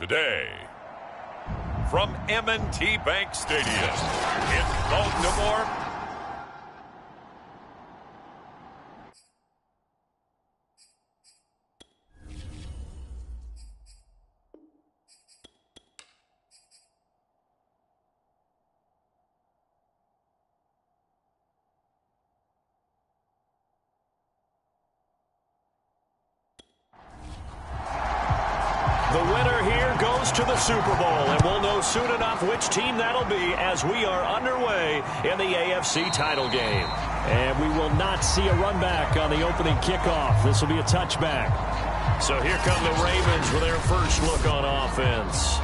Today, from M&T Bank Stadium in Baltimore, the winner here goes to the Super Bowl, and we'll know soon enough which team that'll be as we are underway in the AFC title game. And we will not see a run back on the opening kickoff. This will be a touchback. So here come the Ravens with their first look on offense.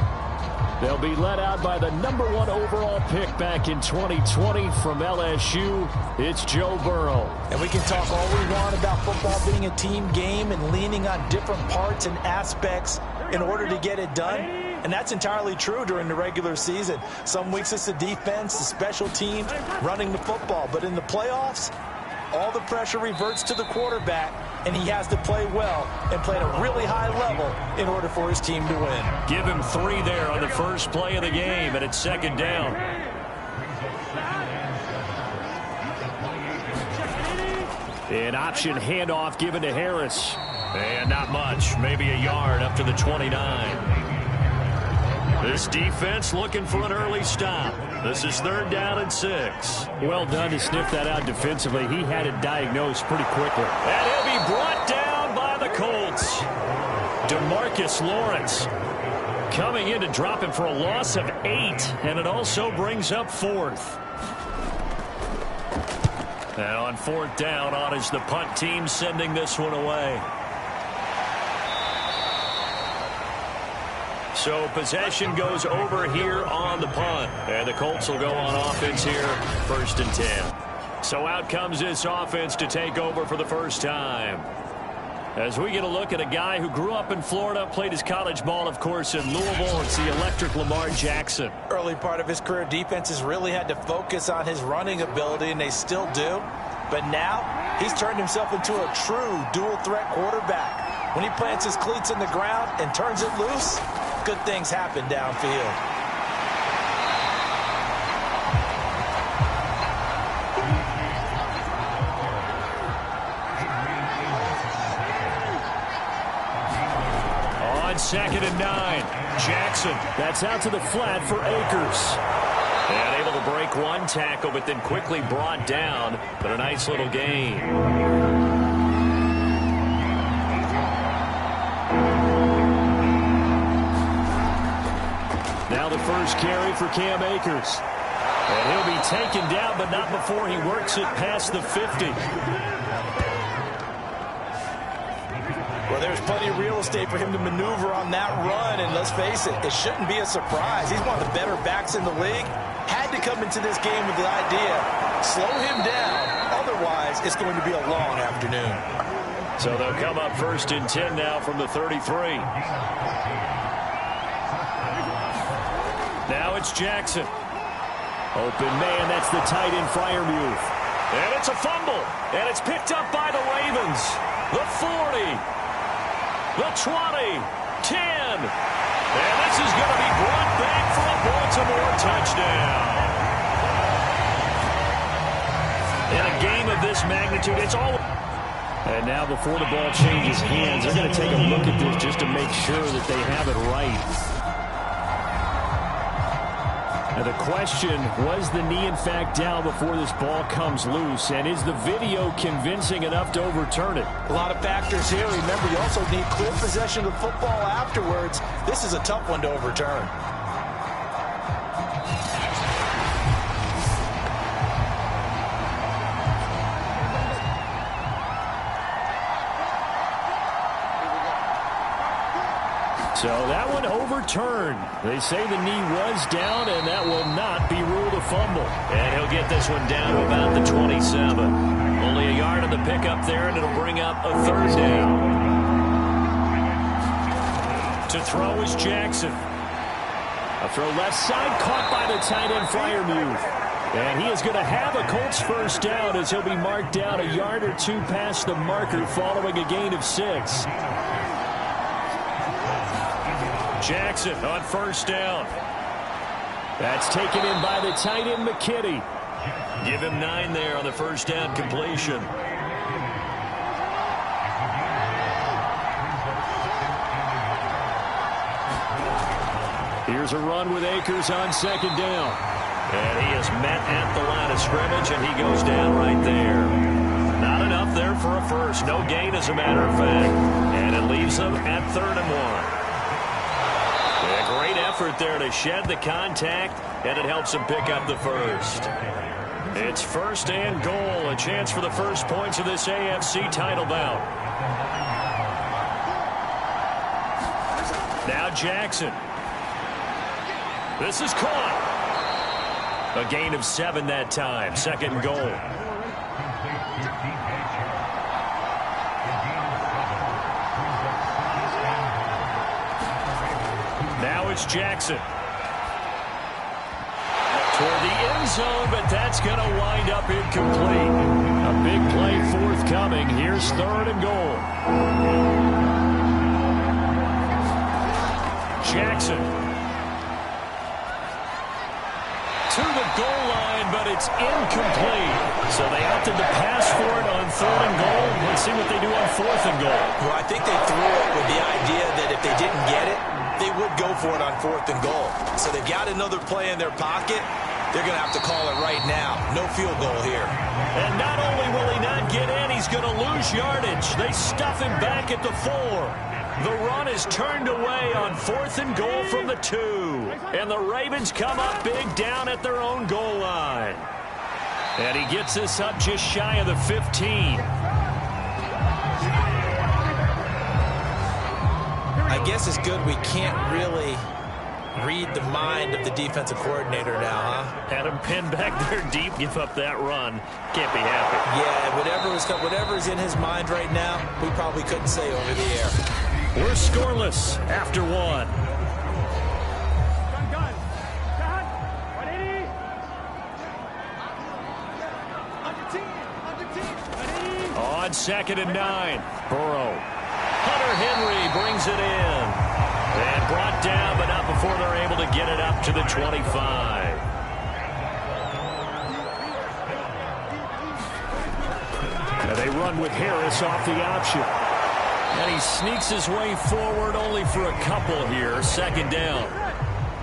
They'll be led out by the #1 overall pick back in 2020 from LSU. It's Joe Burrow. And we can talk all we want about football being a team game and leaning on different parts and aspects in order to get it done. And that's entirely true during the regular season. Some weeks it's the defense, the special teams, running the football. But in the playoffs, all the pressure reverts to the quarterback, and he has to play well and play at a really high level in order for his team to win. Give him 3 there on the first play of the game, and it's second down. An option handoff given to Harris. And not much, maybe a yard up to the 29. This defense looking for an early stop. This is 3rd down and 6. Well done to sniff that out defensively. He had it diagnosed pretty quickly. And he'll be brought down by the Colts. DeMarcus Lawrence coming in to drop him for a loss of 8. And it also brings up 4th. Now on 4th down, on is the punt team sending this one away. So possession goes over here on the punt. And the Colts will go on offense here, 1st and 10. So out comes this offense to take over for the first time. As we get a look at a guy who grew up in Florida, played his college ball, of course, in Louisville. It's the electric Lamar Jackson. Early part of his career, defenses really had to focus on his running ability, and they still do. But now he's turned himself into a true dual-threat quarterback. When he plants his cleats in the ground and turns it loose, good things happen downfield. On 2nd and 9, Jackson. That's out to the flat for Akers. And able to break one tackle, but then quickly brought down. But a nice little gain. Now the first carry for Cam Akers. And he'll be taken down, but not before he works it past the 50. Well, there's plenty of real estate for him to maneuver on that run, and let's face it, it shouldn't be a surprise. He's one of the better backs in the league. Had to come into this game with the idea, slow him down, otherwise it's going to be a long afternoon. So they'll come up 1st and 10 now from the 33. Now it's Jackson. Open man, that's the tight end Freiermuth. And it's a fumble, and it's picked up by the Ravens. The 40. The 20, 10, and this is going to be brought back for a Baltimore touchdown. In a game of this magnitude, it's all... And now before the ball changes hands, they're going to take a look at this just to make sure that they have it right. Now the question, was the knee in fact down before this ball comes loose? And is the video convincing enough to overturn it? A lot of factors here. Remember, you also need clear possession of the football afterwards. This is a tough one to overturn. So that one overturned. They say the knee was down, and that will not be ruled a fumble. And he'll get this one down to about the 27. Only a yard on the pickup there, and it'll bring up a 3rd down. To throw is Jackson. A throw left side, caught by the tight end Freiermuth. And he is going to have a Colts first down as he'll be marked down a yard or 2 past the marker following a gain of 6. Jackson on first down. That's taken in by the tight end, McKinney. Give him 9 there on the first down completion. Here's a run with Akers on second down. And he is met at the line of scrimmage, and he goes down right there. Not enough there for a first. No gain, as a matter of fact. And it leaves them at 3rd and 1. A great effort there to shed the contact, and it helps them pick up the first. It's 1st and goal, a chance for the first points of this AFC title bout. Now Jackson. This is caught. A gain of 7 that time. 2nd and goal. Now it's Jackson. Toward the end zone, but that's going to wind up incomplete. A big play forthcoming. Here's 3rd and goal. Jackson. To the goal line, but it's incomplete. So they opted to pass for it on 3rd and goal. Let's see what they do on 4th and goal. Well, I think they threw it with the idea that if they didn't get it, they would go for it on 4th and goal. So they've got another play in their pocket. They're going to have to call it right now. No field goal here. And not only will he not get in, he's going to lose yardage. They stuff him back at the 4. The run is turned away on 4th and goal from the 2. And the Ravens come up big down at their own goal line. And he gets this up just shy of the 15. I guess it's good we can't really read the mind of the defensive coordinator now, huh? Had him pinned back there deep, give up that run. Can't be happy. Yeah, whatever's in his mind right now, we probably couldn't say over the air. We're scoreless after 1. On 2nd and 9, Burrow. Hunter Henry brings it in. And brought down, but not before they're able to get it up to the 25. And they run with Harris off the option. And he sneaks his way forward only for a couple here. 2nd down.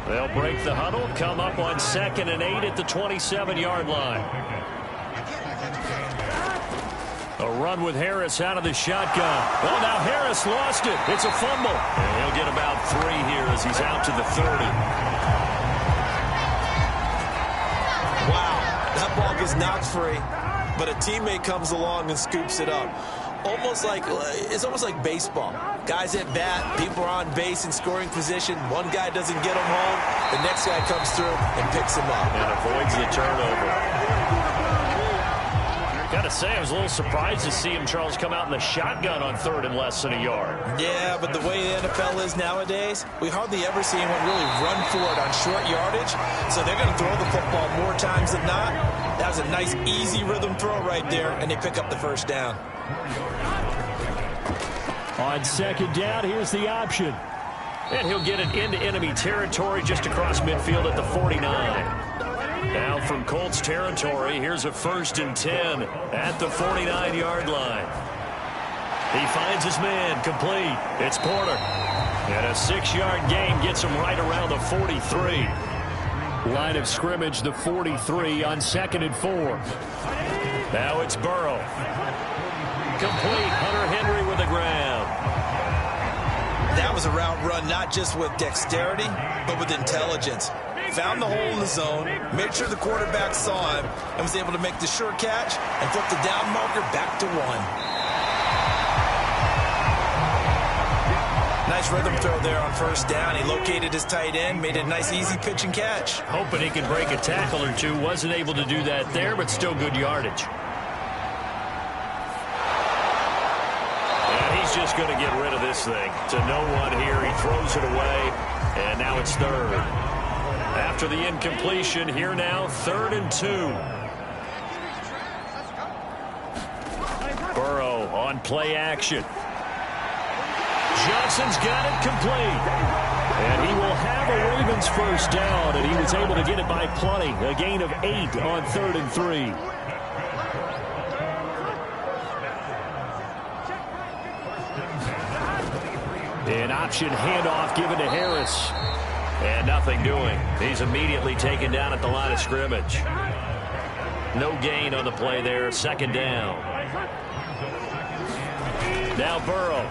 They'll break the huddle, come up on 2nd and 8 at the 27-yard line. A run with Harris out of the shotgun. Well, now Harris lost it. It's a fumble. And he'll get about 3 here as he's out to the 30. Wow, that ball gets knocked free, but a teammate comes along and scoops it up. It's almost like baseball. Guys at bat, people are on base in scoring position. One guy doesn't get him home. The next guy comes through and picks him up. And avoids the turnover. Gotta say, I was a little surprised to see him, Charles, come out in the shotgun on 3rd and less than a yard. Yeah, but the way the NFL is nowadays, we hardly ever see anyone really run for it on short yardage. So they're going to throw the football more times than not. That was a nice, easy rhythm throw right there, and they pick up the first down. On 2nd down, here's the option. And he'll get it into enemy territory just across midfield at the 49. Now from Colts territory, here's a 1st and 10 at the 49-yard line. He finds his man, complete. It's Porter. And a 6-yard gain gets him right around the 43. Line of scrimmage, the 43 on 2nd and 4. Now it's Burrow. Complete. Hunter Henry with the grab. That was a route run not just with dexterity, but with intelligence. Found the hole in the zone, made sure the quarterback saw him, and was able to make the sure catch and flip the down marker back to 1. Nice rhythm throw there on 1st down. He located his tight end, made a nice easy pitch and catch. Hoping he could break a tackle or two. Wasn't able to do that there, but still good yardage. And he's just going to get rid of this thing. To no one here. He throws it away, and now it's 3rd. After the incompletion, here now, 3rd and 2. Burrow on play action. Johnson's got it complete. And he will have a Ravens first down, and he was able to get it by plenty. A gain of 8 on 3rd and 3. An option handoff given to Harris. And nothing doing. He's immediately taken down at the line of scrimmage. No gain on the play there. 2nd down. Now Burrow.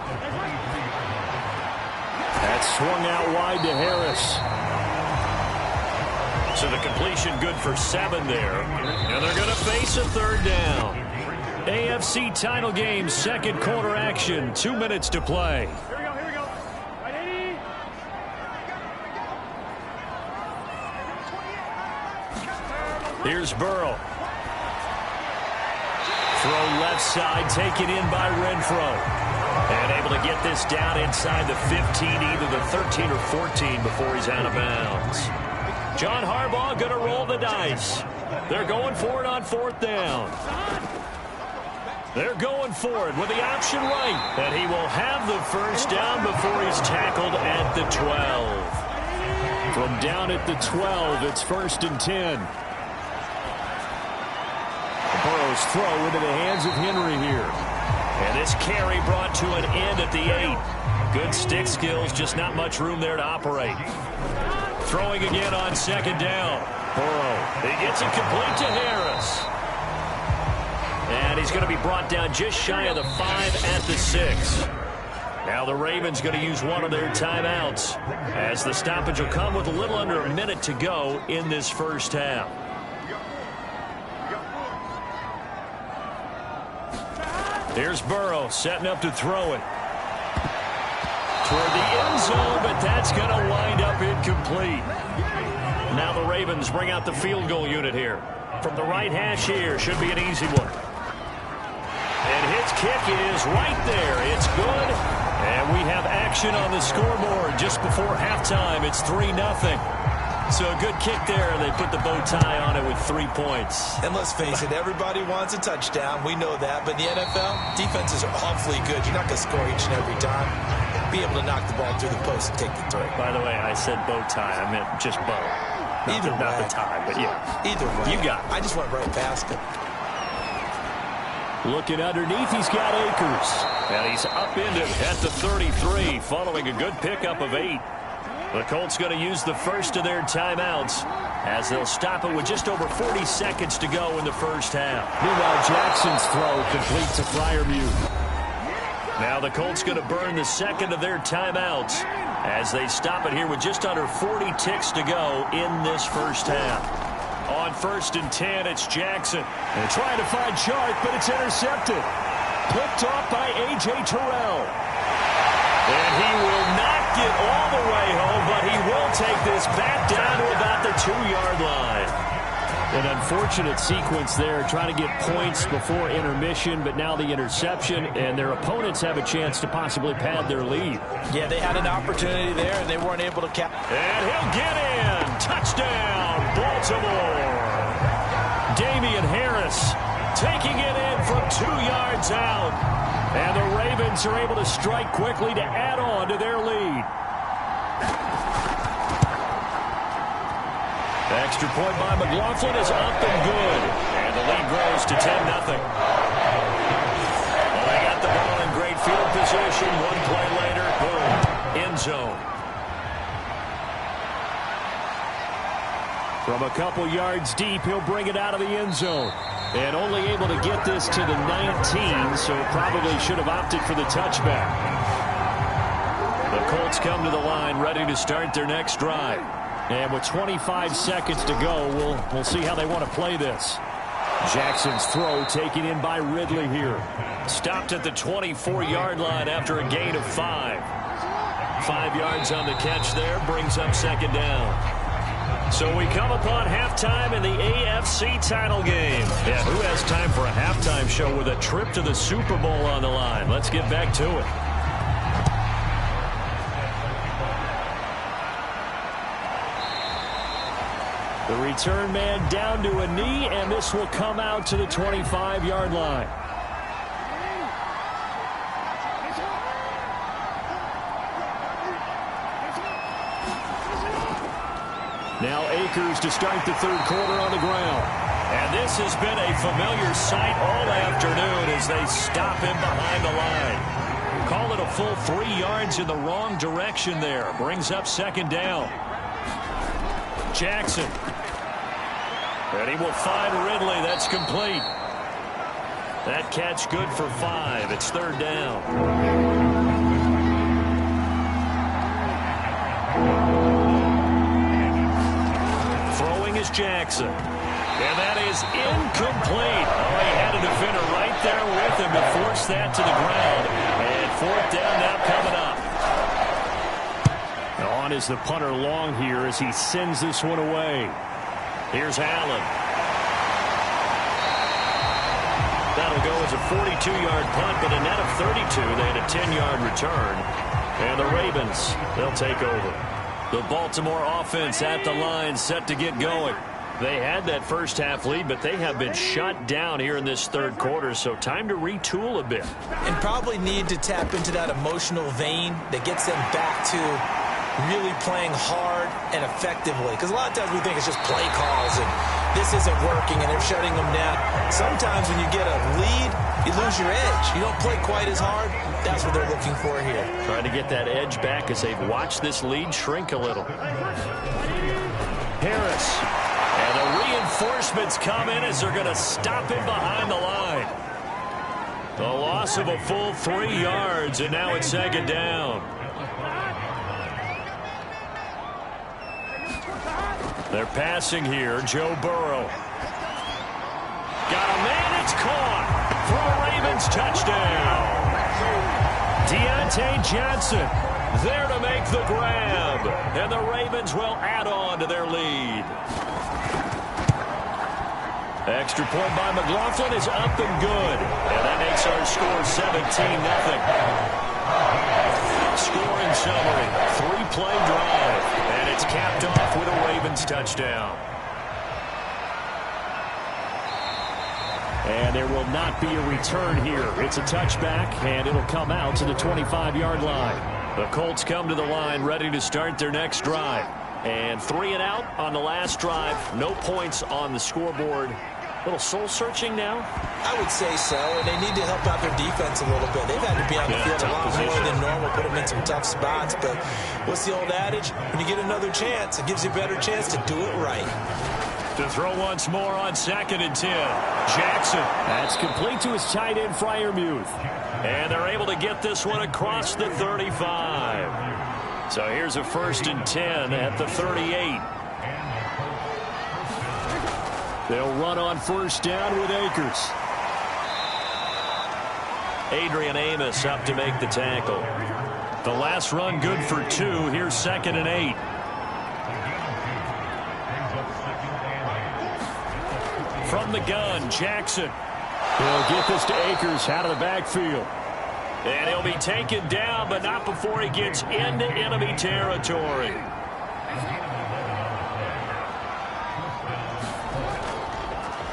That's swung out wide to Harris. So the completion good for 7 there. And they're going to face a 3rd down. AFC title game, 2nd quarter action. 2 minutes to play. Here's Burrow. Throw left side, taken in by Renfro. And able to get this down inside the 15, either the 13 or 14 before he's out of bounds. John Harbaugh going to roll the dice. They're going for it on 4th down. They're going for it with the option right. And he will have the first down before he's tackled at the 12. From down at the 12, it's 1st and 10. Burrow's throw into the hands of Henry here. And this carry brought to an end at the 8. Good stick skills, just not much room there to operate. Throwing again on 2nd down. Burrow, he gets it complete to Harris. And he's going to be brought down just shy of the 5 at the 6. Now the Ravens going to use one of their timeouts, as the stoppage will come with a little under a minute to go in this first half. Here's Burrow setting up to throw it. Toward the end zone, but that's going to wind up incomplete. Now the Ravens bring out the field goal unit here. From the right hash here, should be an easy one. And his kick is right there. It's good. And we have action on the scoreboard just before halftime. It's 3-0. So a good kick there, and they put the bow tie on it with 3 points. And let's face it, everybody wants a touchdown. We know that. But in the NFL, defenses are awfully good. You're not going to score each and every time. Be able to knock the ball through the post and take the throw. By the way, I said bow tie. I meant just bow. Not the tie, but yeah. Either way. You got it. I just went right past him. Looking underneath, he's got Akers. And he's upended at the 33, following a good pickup of 8. The Colts going to use the first of their timeouts, as they'll stop it with just over 40 seconds to go in the first half. Meanwhile, Jackson's throw complete to Freiermuth. Now the Colts going to burn the second of their timeouts, as they stop it here with just under 40 ticks to go in this first half. On 1st and 10, it's Jackson. They're trying to find Chark, but it's intercepted. Picked off by A.J. Terrell. And he will not get all the way home, but he will take this back down to about the 2-yard line. An unfortunate sequence there, trying to get points before intermission, but now the interception, and their opponents have a chance to possibly pad their lead. Yeah, they had an opportunity there, and they weren't able to catch. And he'll get in. Touchdown, Baltimore. Damian Harris taking it in from 2 yards out. And the Ravens are able to strike quickly to add on to their lead. The extra point by McLaughlin is up and good. And the lead grows to 10-0. Well, they got the ball in great field position. One play later, boom, end zone. From a couple yards deep, he'll bring it out of the end zone. And only able to get this to the 19, so probably should have opted for the touchback. The Colts come to the line, ready to start their next drive. And with 25 seconds to go, we'll see how they want to play this. Jackson's throw taken in by Ridley here. Stopped at the 24-yard line after a gain of 5. 5 yards on the catch there, brings up 2nd down. So we come upon halftime in the AFC title game. Yeah, who has time for a halftime show with a trip to the Super Bowl on the line? Let's get back to it. The return man down to a knee, and this will come out to the 25-yard line. Now Akers to start the third quarter on the ground. And this has been a familiar sight all afternoon as they stop him behind the line. Call it a full 3 yards in the wrong direction there. Brings up second down. Jackson. And he will find Ridley. That's complete. That catch good for 5. It's third down. Throwing is Jackson. And that is incomplete. Oh, he had a defender right there with him to force that to the ground. And fourth down now coming up. On is the punter long here as he sends this one away. Here's Allen. That'll go as a 42-yard punt, but a net of 32. They had a 10-yard return. And the Ravens, they'll take over. The Baltimore offense at the line, set to get going. They had that first half lead, but they have been shut down here in this third quarter, so time to retool a bit. And probably need to tap into that emotional vein that gets them back to really playing hard and effectively. Because a lot of times we think it's just play calls and this isn't working and they're shutting them down. Sometimes when you get a lead, you lose your edge. You don't play quite as hard. That's what they're looking for here. Trying to get that edge back as they've watched this lead shrink a little. Harris. And the reinforcements come in as they're going to stop him behind the line. The loss of a full 3 yards, and now it's second down. They're passing here. Joe Burrow. Got a man. It's caught for a Ravens touchdown. Deontay Johnson there to make the grab. And the Ravens will add on to their lead. Extra point by McLaughlin is up and good. And that makes our score 17-0. Scoring summary. 3-play drive. And it's capped off with a Ravens touchdown. And there will not be a return here. It's a touchback, and it'll come out to the 25-yard line. The Colts come to the line ready to start their next drive. And 3 and out on the last drive. No points on the scoreboard. A little soul-searching now? I would say so, and they need to help out their defense a little bit. They've had to be on the field a lot more than normal, put them in some tough spots. But what's the old adage? When you get another chance, it gives you a better chance to do it right. To throw once more on 2nd and 10. Jackson. That's complete to his tight end, Freiermuth. And they're able to get this one across the 35. So here's a 1st and 10 at the 38. They'll run on first down with Akers. Adrian Amos up to make the tackle. The last run good for 2. Here's 2nd and 8. From the gun, Jackson. He'll get this to Akers out of the backfield. And he'll be taken down, but not before he gets into enemy territory.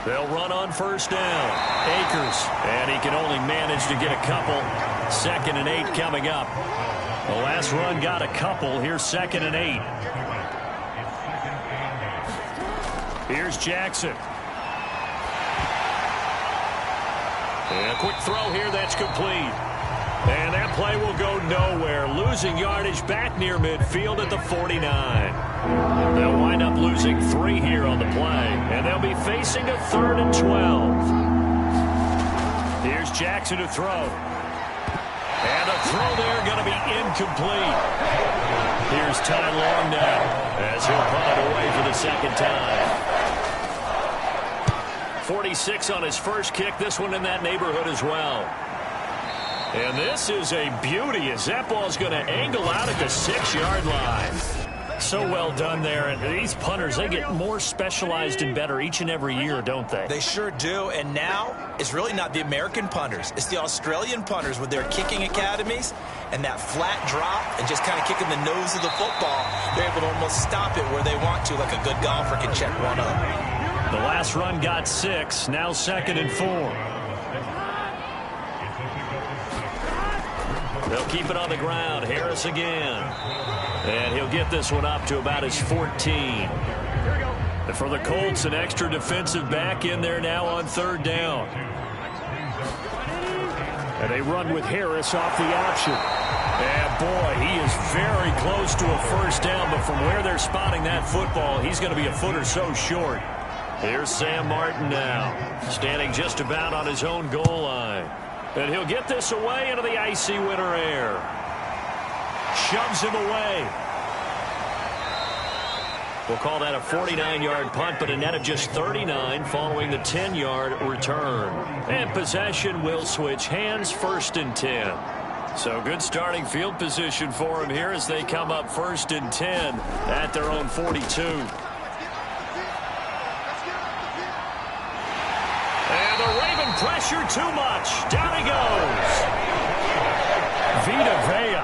They'll run on first down. Akers. And he can only manage to get a couple. 2nd and 8 coming up. The last run got a couple. Here's 2nd and 8. Here's Jackson. And a quick throw here. That's complete. And that play will go nowhere. Losing yardage back near midfield at the 49. They'll wind up losing 3 here on the play. And they'll be facing a 3rd and 12. Here's Jackson to throw. And the throw there going to be incomplete. Here's Ty Long now as he'll punt it away for the second time. 46 on his first kick. This one in that neighborhood as well. And this is a beauty as that ball's going to angle out at the 6-yard line. So well done there. And these punters, they get more specialized and better each and every year, don't they? They sure do. And now it's really not the American punters. It's the Australian punters with their kicking academies and that flat drop and just kind of kicking the nose of the football. They're able to almost stop it where they want to, like a good golfer can check one up. The last run got 6. Now 2nd and 4. They'll keep it on the ground. Harris again. And he'll get this one up to about his 14. And for the Colts, an extra defensive back in there now on third down. And they run with Harris off the option. And boy, he is very close to a first down, but from where they're spotting that football, he's going to be a foot or so short. Here's Sam Martin now, standing just about on his own goal line. And he'll get this away into the icy winter air. Shoves him away. We'll call that a 49-yard punt, but a net of just 39 following the 10-yard return. And possession will switch hands, 1st and 10. So good starting field position for him here as they come up 1st and 10 at their own 42. And the Raven pressure too much. Down he goes. Vita Vea.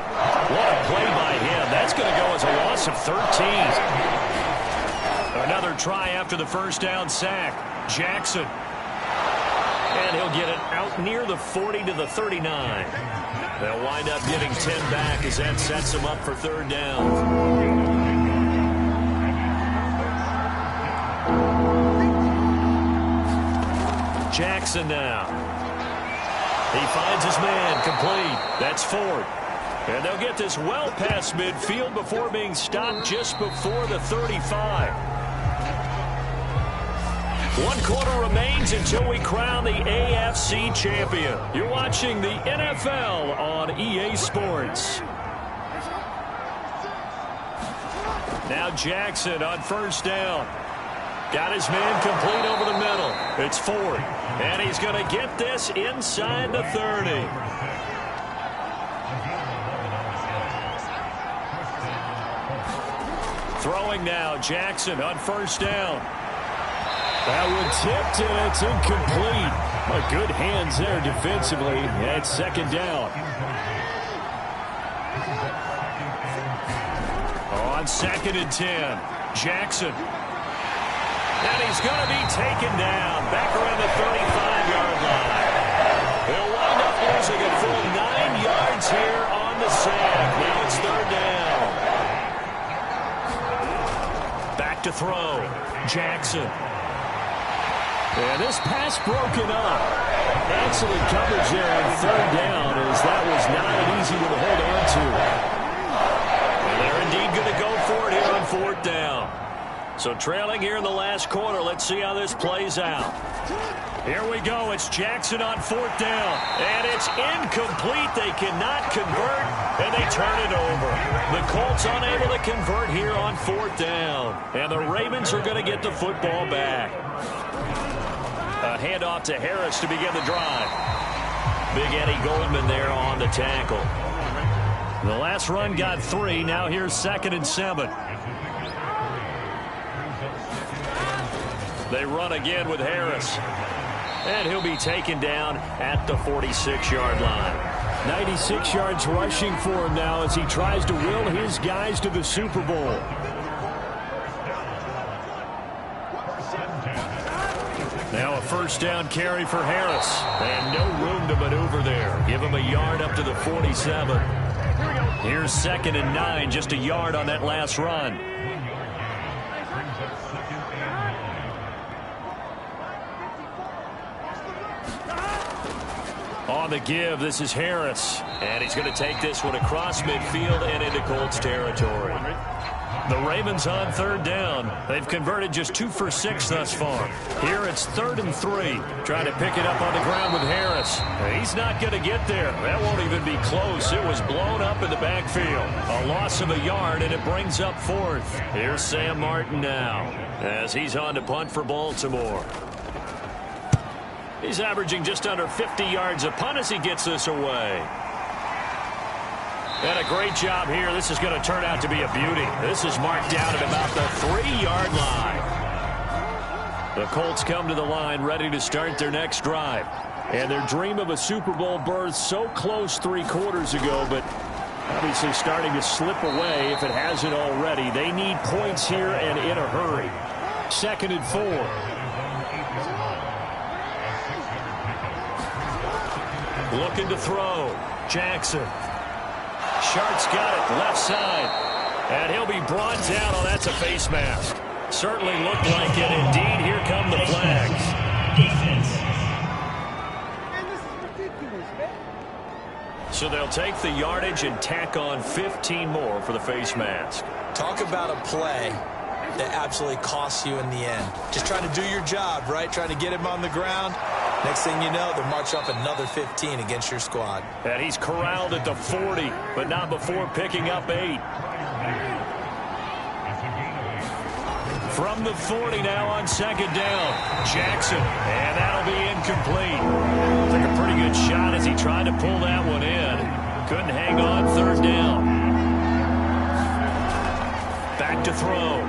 What a play by him. That's going to go as a loss of 13. Another try after the first down sack. Jackson. And he'll get it out near the 40 to the 39. They'll wind up getting 10 back as that sets them up for third down. Jackson now. He finds his man complete. That's Ford. And they'll get this well past midfield before being stopped just before the 35. 1 quarter remains until we crown the AFC champion. You're watching the NFL on EA Sports. Now Jackson on first down. Got his man complete over the middle. It's Ford. And he's going to get this inside the 30. Throwing now, Jackson on first down. That one tipped, and it's incomplete. But good hands there defensively at second down. On 2nd and 10, Jackson. And he's going to be taken down back around the 35-yard line. He'll wind up losing a full 9 yards here on the sack. Now it's third down. Back to throw. Jackson. And this pass broken up. Excellent coverage there on third down, as that was not an easy one to hold on to. And they're indeed going to go for it here on fourth down. So trailing here in the last quarter, let's see how this plays out. Here we go. It's Jackson on fourth down. And it's incomplete. They cannot convert, and they turn it over. The Colts unable to convert here on fourth down. And the Ravens are going to get the football back. A handoff to Harris to begin the drive. Big Eddie Goldman there on the tackle. The last run got 3. Now here's 2nd and 7. They run again with Harris. And he'll be taken down at the 46-yard line. 96 yards rushing for him now as he tries to will his guys to the Super Bowl. Now a first down carry for Harris. And no room to maneuver there. Give him a yard up to the 47. Here's 2nd and 9, just a yard on that last run. On the give, this is Harris. And he's going to take this one across midfield and into Colts territory. The Ravens on third down. They've converted just 2 for 6 thus far. Here it's 3rd and 3. Trying to pick it up on the ground with Harris. He's not going to get there. That won't even be close. It was blown up in the backfield. A loss of a yard, and it brings up 4th. Here's Sam Martin now as he's on to punt for Baltimore. He's averaging just under 50 yards a punt as he gets this away. And a great job here. This is going to turn out to be a beauty. This is marked down at about the 3-yard line. The Colts come to the line ready to start their next drive. And their dream of a Super Bowl berth so close 3 quarters ago, but obviously starting to slip away if it hasn't already. They need points here and in a hurry. 2nd and 4. Looking to throw. Jackson. Sharp's got it, left side. And he'll be brought down. Oh, that's a face mask. Certainly looked like it. Indeed, here come the flags. So they'll take the yardage and tack on 15 more for the face mask. Talk about a play that absolutely costs you in the end. Just trying to do your job, right? Trying to get him on the ground. Next thing you know, they'll march up another 15 against your squad. And he's corralled at the 40, but not before picking up 8. From the 40 now on second down. Jackson, and that'll be incomplete. Took a pretty good shot as he tried to pull that one in. Couldn't hang on third down. Back to throw.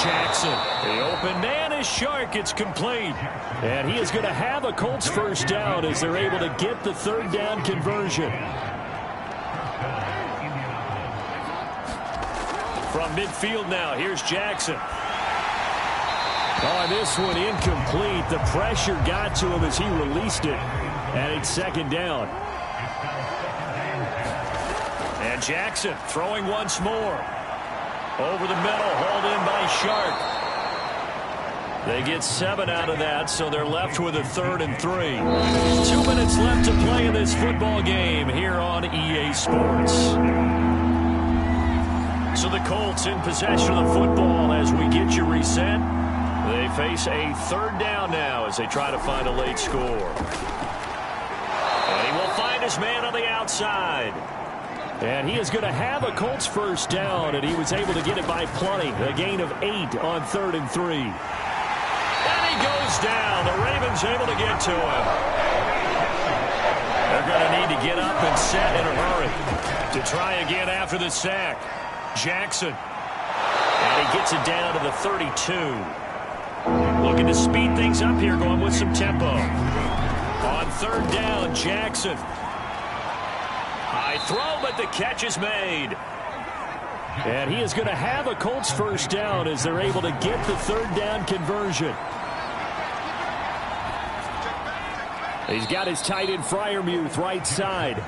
Jackson, the open man is Shark. It's complete. And he is going to have a Colts first down as they're able to get the third down conversion. From midfield now, here's Jackson. Oh, this one incomplete. The pressure got to him as he released it. And it's second down. And Jackson throwing once more. Over the middle, hauled in by Shark. They get 7 out of that, so they're left with a 3rd and 3. 2 minutes left to play in this football game here on EA Sports. So the Colts in possession of the football as we get you reset. They face a 3rd down now as they try to find a late score. And he will find his man on the outside. And he is going to have a Colts first down, and he was able to get it by plenty. A gain of 8 on 3rd and 3. And he goes down. The Ravens able to get to him. They're going to need to get up and set in a hurry to try again after the sack. Jackson. And he gets it down to the 32. Looking to speed things up here, going with some tempo. On 3rd down, Jackson. High throw, but the catch is made. And he is going to have a Colts first down as they're able to get the 3rd down conversion. He's got his tight end Freiermuth right side.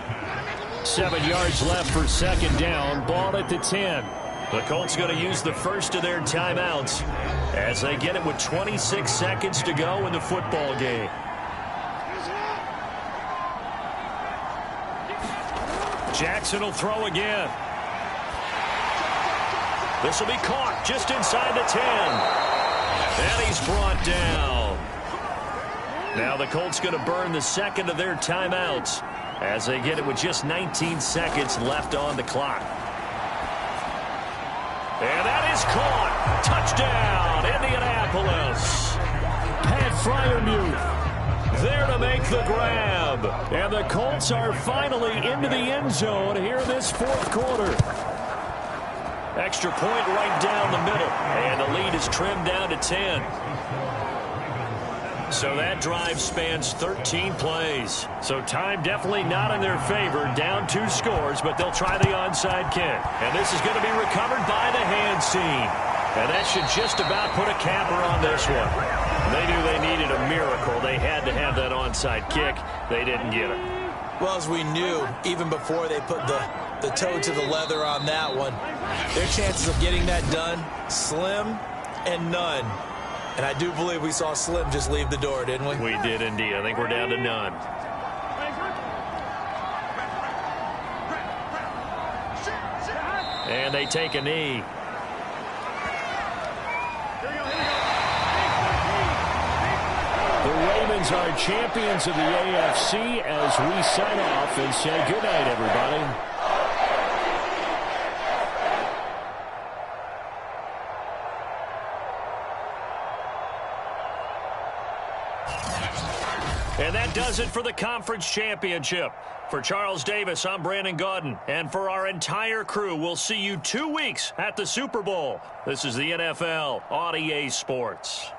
7 yards left for second down. Ball at the 10. The Colts going to use the first of their timeouts as they get it with 26 seconds to go in the football game. Jackson will throw again. This will be caught just inside the 10. And he's brought down. Now the Colts going to burn the second of their timeouts as they get it with just 19 seconds left on the clock. And that is caught. Touchdown, Indianapolis. Pat Freiermuth there to make the grab. And the Colts are finally into the end zone here in this 4th quarter. Extra point right down the middle. And the lead is trimmed down to 10. So that drive spans 13 plays. So time definitely not in their favor. Down 2 scores, but they'll try the onside kick. And this is going to be recovered by the hands team. And that should just about put a capper on this one. They knew they needed a miracle. They had to have that onside kick. They didn't get it. Well, as we knew, even before they put the toe to the leather on that one, their chances of getting that done, slim and none. And I do believe we saw Slim just leave the door, didn't we? We did indeed. I think we're down to none. And they take a knee. The Ravens are champions of the AFC as we sign off and say goodnight, everybody. And that does it for the conference championship. For Charles Davis, I'm Brandon Gaudin. And for our entire crew, we'll see you 2 weeks at the Super Bowl. This is the NFL on EA Sports.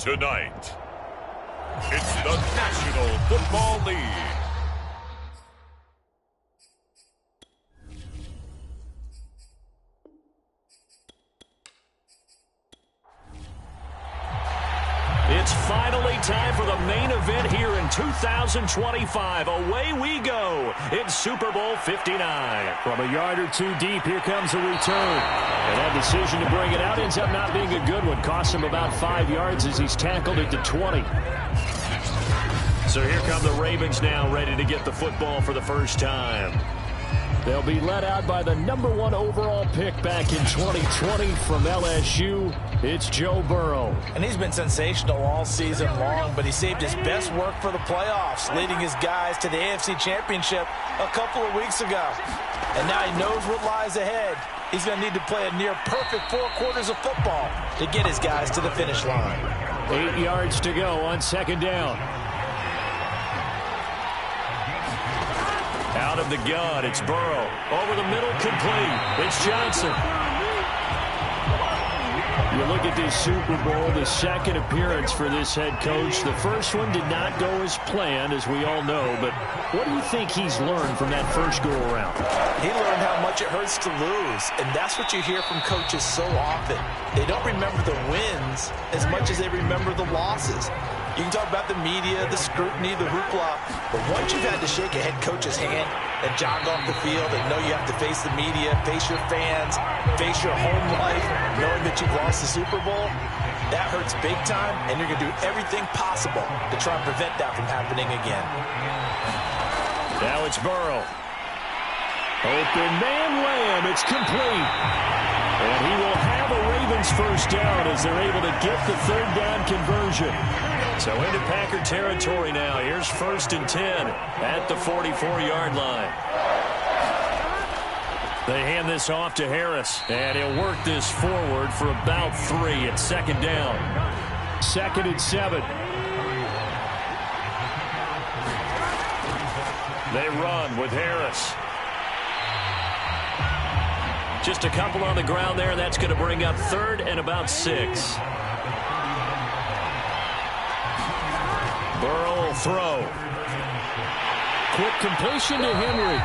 tonight. It's the National Football League. It's finally time for the main event here in 2025. Away we go in Super Bowl 59. From a yard or two deep, here comes the return. And that decision to bring it out ends up not being a good one. Costs him about 5 yards as he's tackled at the 20. So here come the Ravens now, ready to get the football for the first time. They'll be led out by the #1 overall pick back in 2020 from LSU. It's Joe Burrow. And he's been sensational all season long, but he saved his best work for the playoffs, leading his guys to the AFC Championship a couple of weeks ago. And now he knows what lies ahead. He's going to need to play a near-perfect 4 quarters of football to get his guys to the finish line. 8 yards to go on second down. Out of the gun, it's Burrow. Over the middle, complete. It's Johnson. You look at this Super Bowl, the second appearance for this head coach. The first one did not go as planned, as we all know. But what do you think he's learned from that first go-around? He learned how much it hurts to lose, and that's what you hear from coaches so often. They don't remember the wins as much as they remember the losses. You can talk about the media, the scrutiny, the hoopla, but once you've had to shake a head coach's hand and jog off the field and know you have to face the media, face your fans, face your home life, knowing that you've lost the Super Bowl, that hurts big time, and you're going to do everything possible to try and prevent that from happening again. Now it's Burrow. Open man Lamb, it's complete. And he will have a Ravens first down as they're able to get the third down conversion. So into Packer territory now. Here's 1st and 10 at the 44-yard line. They hand this off to Harris, and he'll work this forward for about 3 at second down. 2nd and 7. They run with Harris. Just a couple on the ground there, and that's going to bring up 3rd and about 6. Burrow will throw. Quick completion to Henry.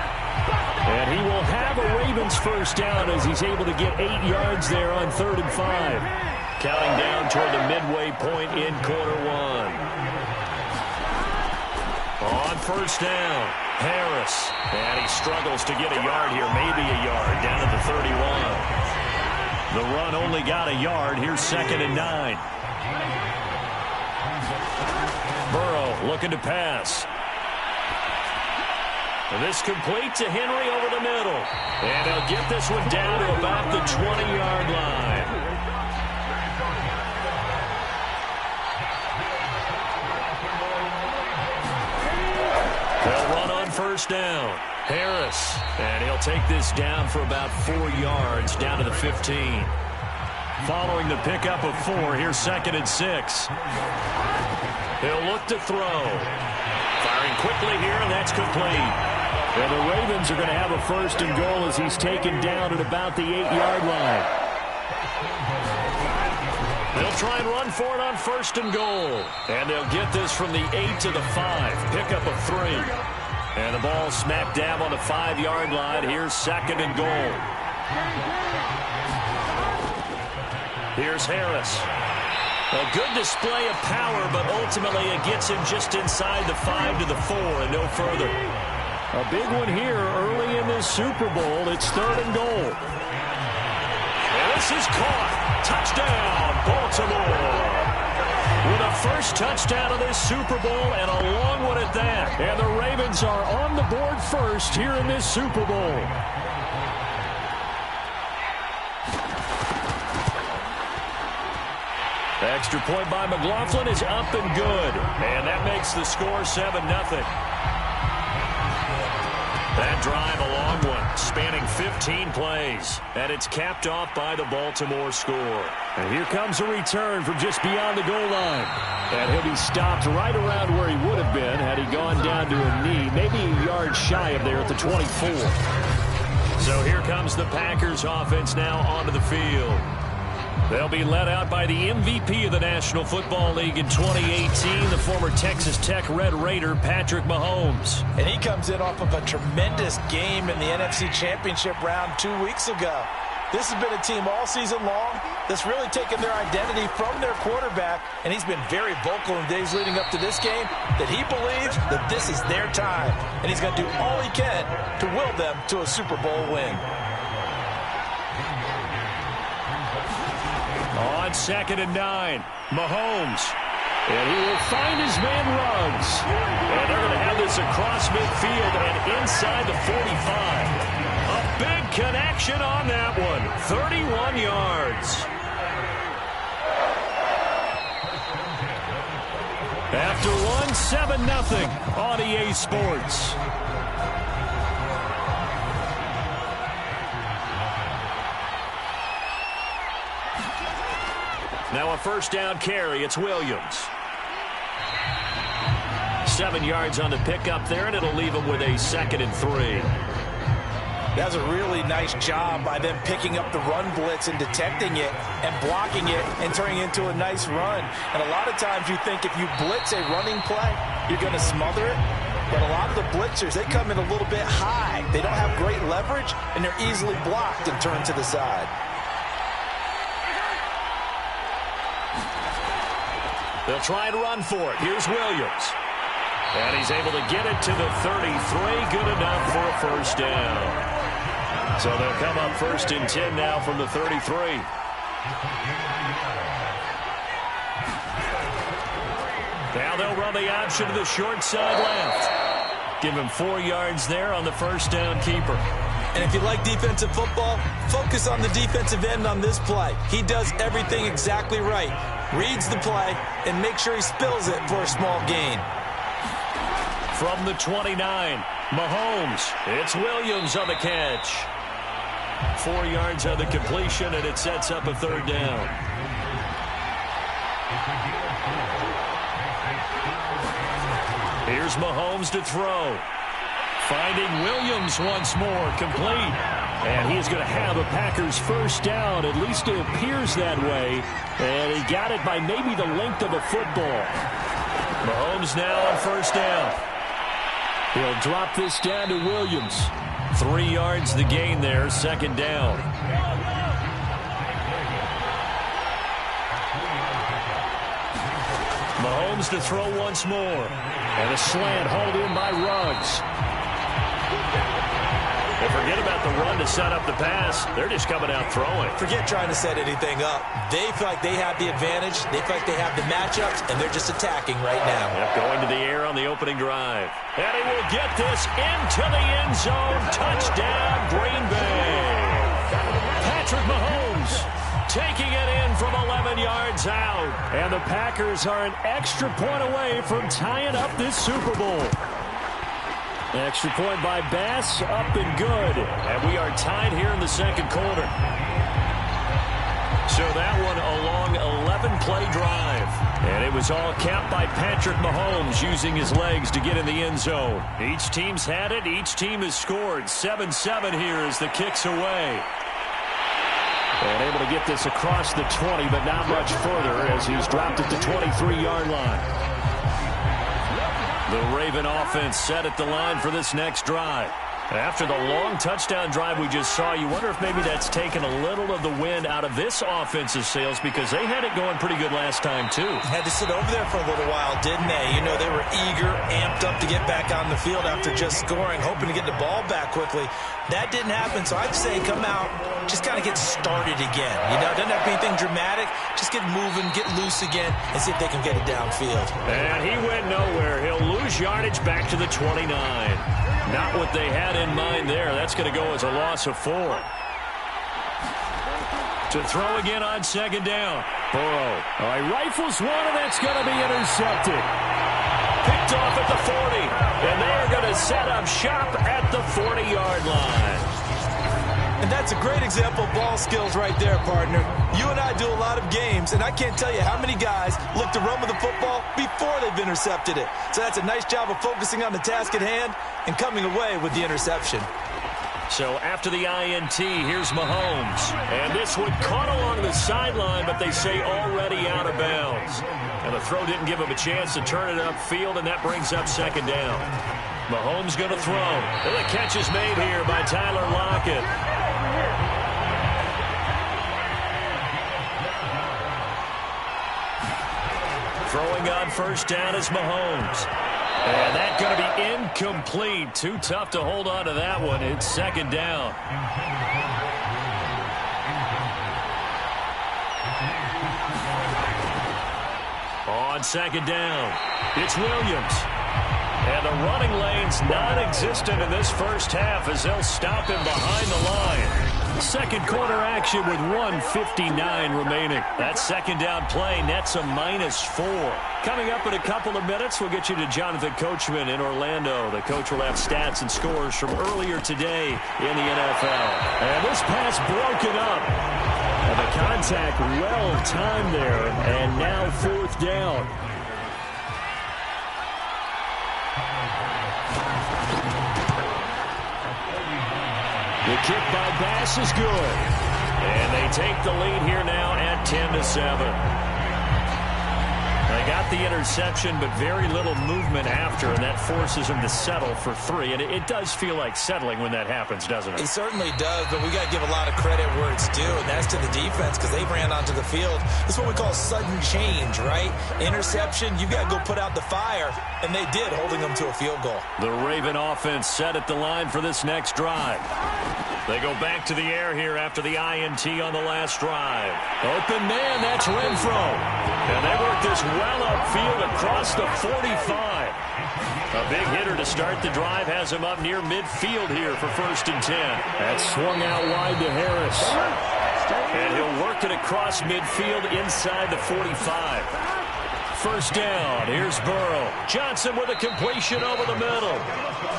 And he will have a Ravens first down as he's able to get 8 yards there on 3rd and 5. Counting down toward the midway point in quarter 1. On first down, Harris. And he struggles to get a yard here, maybe a yard, down at the 31. The run only got a yard. Here's 2nd and 9. Burrow looking to pass. And this complete to Henry over the middle. And they'll get this one down to about the 20-yard line. They'll run on first down. Harris. And he'll take this down for about 4 yards, down to the 15. Following the pickup of 4, here's 2nd and 6. He'll look to throw. Firing quickly here, and that's complete. And the Ravens are going to have a 1st and goal as he's taken down at about the 8-yard line. They'll try and run for it on 1st and goal. And they'll get this from the 8 to the 5. Pickup of 3. And the ball smack dab on the 5-yard line. Here's 2nd and goal. Here's Harris. A good display of power, but ultimately it gets him just inside the 5 to the 4 and no further. A big one here early in this Super Bowl. It's 3rd and goal. And this is caught. Touchdown, Baltimore. With a first touchdown of this Super Bowl and a long one at that. And the Ravens are on the board first here in this Super Bowl. Extra point by McLaughlin is up and good. And that makes the score 7-0. That drive, a long one, spanning 15 plays. And it's capped off by the Baltimore score. And here comes a return from just beyond the goal line. And he'll be stopped right around where he would have been had he gone down to a knee, maybe a yard shy of there at the 24. So here comes the Packers offense now onto the field. They'll be led out by the MVP of the National Football League in 2018, the former Texas Tech Red Raider, Patrick Mahomes. And he comes in off of a tremendous game in the NFC Championship round 2 weeks ago. This has been a team all season long that's really taken their identity from their quarterback, and he's been very vocal in days leading up to this game that he believes that this is their time, and he's going to do all he can to will them to a Super Bowl win. On 2nd and 9, Mahomes. And he will find his man Ruggs. And they're going to have this across midfield and inside the 45. A big connection on that one. 31 yards. After one, 7-0 on EA Sports. Now a first down carry. It's Williams. 7 yards on the pickup there, and it'll leave him with a 2nd and 3. That's a really nice job by them picking up the run blitz and detecting it and blocking it and turning it into a nice run. And a lot of times you think if you blitz a running play, you're going to smother it. But a lot of the blitzers, they come in a little bit high. They don't have great leverage, and they're easily blocked and turned to the side. They'll try and run for it. Here's Williams. And he's able to get it to the 33. Good enough for a first down. So they'll come up 1st and 10 now from the 33. Now they'll run the option to the short side left. Give him 4 yards there on the first down keeper. And if you like defensive football, focus on the defensive end on this play. He does everything exactly right. Reads the play and makes sure he spills it for a small gain. From the 29, Mahomes. It's Williams on the catch. 4 yards on the completion, and it sets up a 3rd down. Here's Mahomes to throw. Finding Williams once more, complete. And he's going to have a Packers first down. At least it appears that way. And he got it by maybe the length of a football. Mahomes now on first down. He'll drop this down to Williams. 3 yards the gain there, 2nd down. Mahomes to throw once more. And a slant hauled in by Ruggs. And forget about the run to set up the pass. They're just coming out throwing. Forget trying to set anything up. They feel like they have the advantage. They feel like they have the matchups, and they're just attacking right now. Yep, going to the air on the opening drive. And he will get this into the end zone. Touchdown, Green Bay. Patrick Mahomes taking it in from 11 yards out. And the Packers are an extra point away from tying up this Super Bowl. Extra point by Bass, up and good. And we are tied here in the 2nd quarter. So that one a long 11-play drive. And it was all capped by Patrick Mahomes using his legs to get in the end zone. Each team's had it. Each team has scored. 7-7 here as the kick's away. And able to get this across the 20, but not much further as he's dropped at the 23-yard line. The Raven offense set at the line for this next drive. After the long touchdown drive we just saw, you wonder if maybe that's taken a little of the wind out of this offense's sails because they had it going pretty good last time, too. Had to sit over there for a little while, didn't they? You know, they were eager, amped up to get back on the field after just scoring, hoping to get the ball back quickly. That didn't happen, so I'd say come out, just kind of get started again. You know, doesn't have to be anything dramatic. Just get moving, get loose again, and see if they can get it downfield. And he went nowhere. He'll lose yardage back to the 29. Not what they had in mind there. That's going to go as a loss of 4. To throw again on 2nd down. Burrow. All right, rifles one, and that's going to be intercepted. Picked off at the 40. And they are going to set up shop at the 40-yard line. And that's a great example of ball skills right there, partner. You and I do a lot of games, and I can't tell you how many guys look to run with the football before they've intercepted it. So that's a nice job of focusing on the task at hand and coming away with the interception. So after the INT, here's Mahomes. And this one caught along the sideline, but they say already out of bounds. And the throw didn't give him a chance to turn it upfield, and that brings up second down. Mahomes going to throw. And the catch is made here by Tyler Lockett. Throwing on first down is Mahomes. And that's going to be incomplete. Too tough to hold on to that one. It's second down. On second down, it's Williams. And the running lane's non-existent in this first half as they'll stop him behind the line. Second quarter action with 1:59 remaining. That second down play nets a -4. Coming up in a couple of minutes, we'll get you to Jonathan Coachman in Orlando. The coach will have stats and scores from earlier today in the NFL. And this pass broken up. And the contact well timed there, and now fourth down. The kick by Bass is good. And they take the lead here now at 10-7. They got the interception, but very little movement after, and that forces them to settle for 3. And it does feel like settling when that happens, doesn't it? It certainly does, but we got to give a lot of credit where it's due, and that's to the defense because they ran onto the field. It's what we call sudden change, right? Interception, you got to go put out the fire, and they did, holding them to a field goal. The Raven offense set at the line for this next drive. They go back to the air here after the INT on the last drive. Open man, that's Renfro. And they work this well upfield across the 45. A big hitter to start the drive has him up near midfield here for 1st and 10. That's swung out wide to Harris. And he'll work it across midfield inside the 45. First down, here's Burrow. Johnson with a completion over the middle.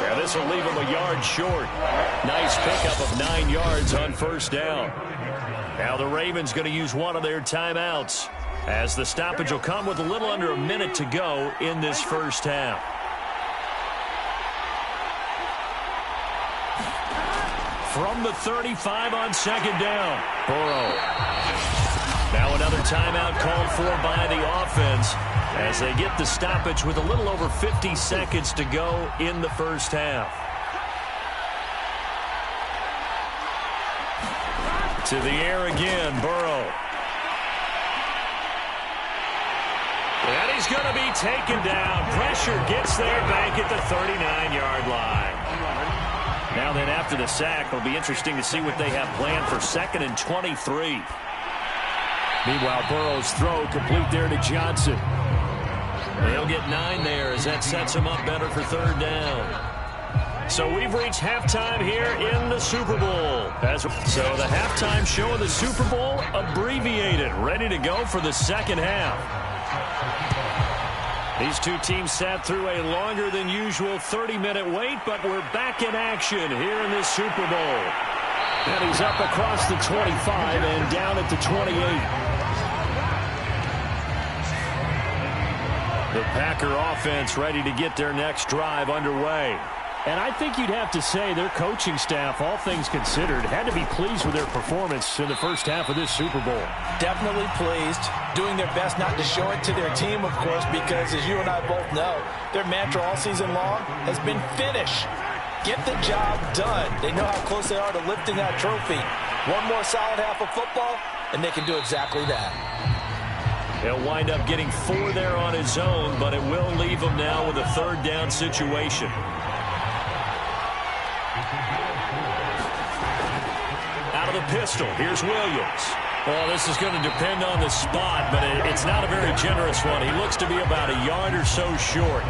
And this will leave him a yard short. Nice pickup of 9 yards on first down. Now the Ravens going to use one of their timeouts, as the stoppage will come with a little under a minute to go in this first half. From the 35 on second down, Burrow. Now another timeout called for by the offense as they get the stoppage with a little over 50 seconds to go in the first half. To the air again, Burrow. And he's going to be taken down. Pressure gets there back at the 39-yard line. Now then, after the sack, it'll be interesting to see what they have planned for 2nd and 23. Meanwhile, Burrow's throw complete there to Johnson. They'll get 9 there as that sets him up better for 3rd down. So we've reached halftime here in the Super Bowl. So the halftime show of the Super Bowl abbreviated, ready to go for the second half. These two teams sat through a longer than usual 30-minute wait, but we're back in action here in this Super Bowl. And he's up across the 25 and down at the 28. The Packer offense ready to get their next drive underway. And I think you'd have to say their coaching staff, all things considered, had to be pleased with their performance in the first half of this Super Bowl. Definitely pleased, doing their best not to show it to their team, of course, because as you and I both know, their mantra all season long has been finish. Get the job done. They know how close they are to lifting that trophy. One more solid half of football, and they can do exactly that. He'll wind up getting 4 there on his own, but it will leave him now with a 3rd down situation. Out of the pistol, here's Williams. Well, this is going to depend on the spot, but it's not a very generous one. He looks to be about a yard or so short.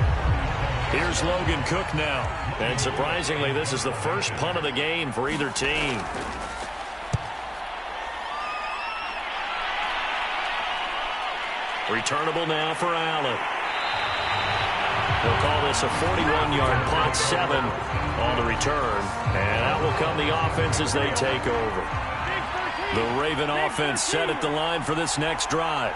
Here's Logan Cook now. And surprisingly, this is the first punt of the game for either team. Returnable now for Allen. They'll call this a 41-yard punt, 7 on the return. And out will come the offense as they take over. The Raven offense set at the line for this next drive.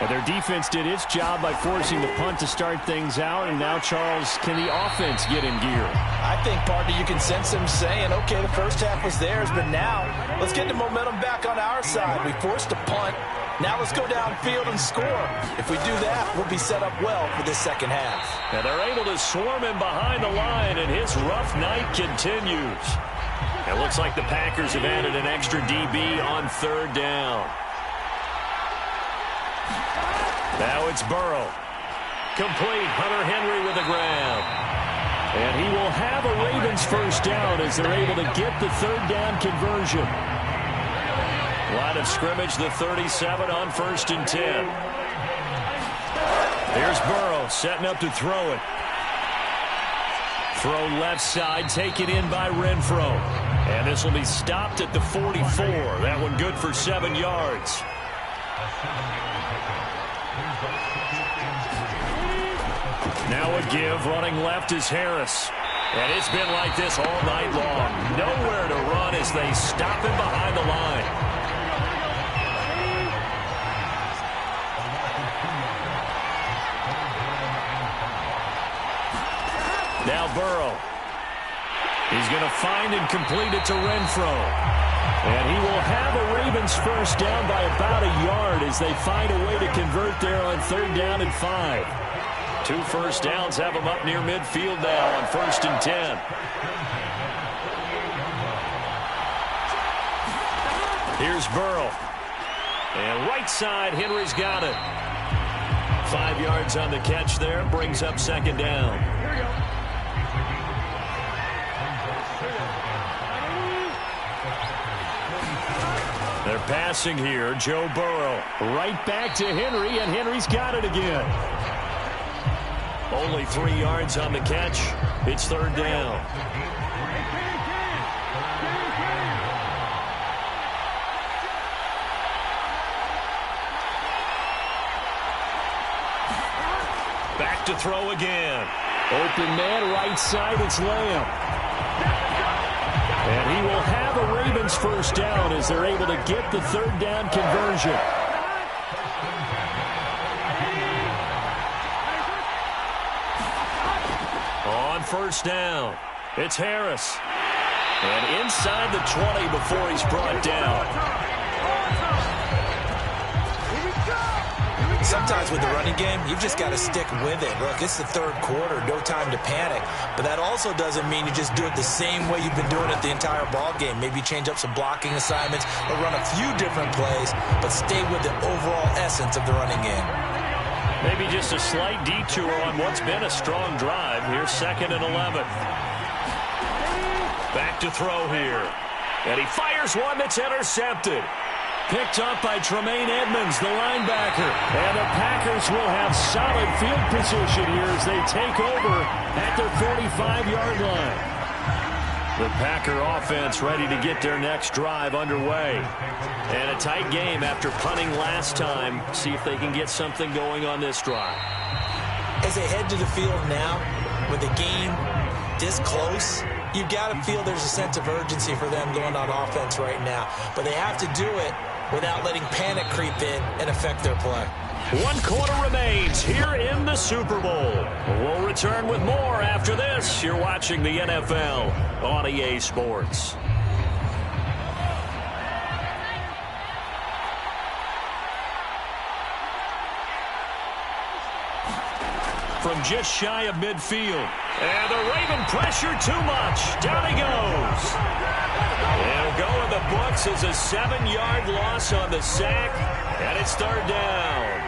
And their defense did its job by forcing the punt to start things out. And now, Charles, can the offense get in gear? I think, partner, you can sense them saying, okay, the first half was theirs, but now let's get the momentum back on our side. We forced a punt. Now let's go downfield and score. If we do that, we'll be set up well for this second half. And they're able to swarm him behind the line, and his rough night continues. It looks like the Packers have added an extra DB on third down. Now it's Burrow. Complete. Hunter Henry with the grab. And he will have a Ravens first down as they're able to get the third down conversion. Line of scrimmage, the 37 on 1st and 10. Here's Burrow setting up to throw it. Throw left side, taken in by Renfro. And this will be stopped at the 44. That one good for 7 yards. Now a give, running left is Harris. And it's been like this all night long. Nowhere to run as they stop him behind the line. Now Burrow. He's going to find and complete it to Renfro. And he will have a Ravens first down by about a yard as they find a way to convert there on 3rd down and 5. 2 first downs have them up near midfield now on 1st and 10. Here's Burrow. And right side, Henry's got it. 5 yards on the catch there, brings up 2nd down. They're passing here. Joe Burrow right back to Henry, and Henry's got it again. Only 3 yards on the catch. It's 3rd down. Back to throw again. Open man, right side, it's Lamb. And he will have a Ravens first down as they're able to get the 3rd down conversion. On 1st down, it's Harris. And inside the 20 before he's brought down. Sometimes with the running game, you've just got to stick with it. Look, it's the 3rd quarter, no time to panic. But that also doesn't mean you just do it the same way you've been doing it the entire ball game. Maybe change up some blocking assignments or run a few different plays, but stay with the overall essence of the running game. Maybe just a slight detour on what's been a strong drive. Here's 2nd and 11. Back to throw here. And he fires one that's intercepted. Picked up by Tremaine Edmonds, the linebacker. And the Packers will have solid field position here as they take over at their 45-yard line. The Packer offense ready to get their next drive underway. And a tight game after punting last time. See if they can get something going on this drive. As they head to the field now, with the game this close, you've got to feel there's a sense of urgency for them going on offense right now. But they have to do it without letting panic creep in and affect their play. 1 quarter remains here in the Super Bowl. We'll return with more after this. You're watching the NFL on EA Sports. From just shy of midfield. And the Raven pressure too much. Down he goes. It'll go in the books as a 7-yard loss on the sack. And it's 3rd down.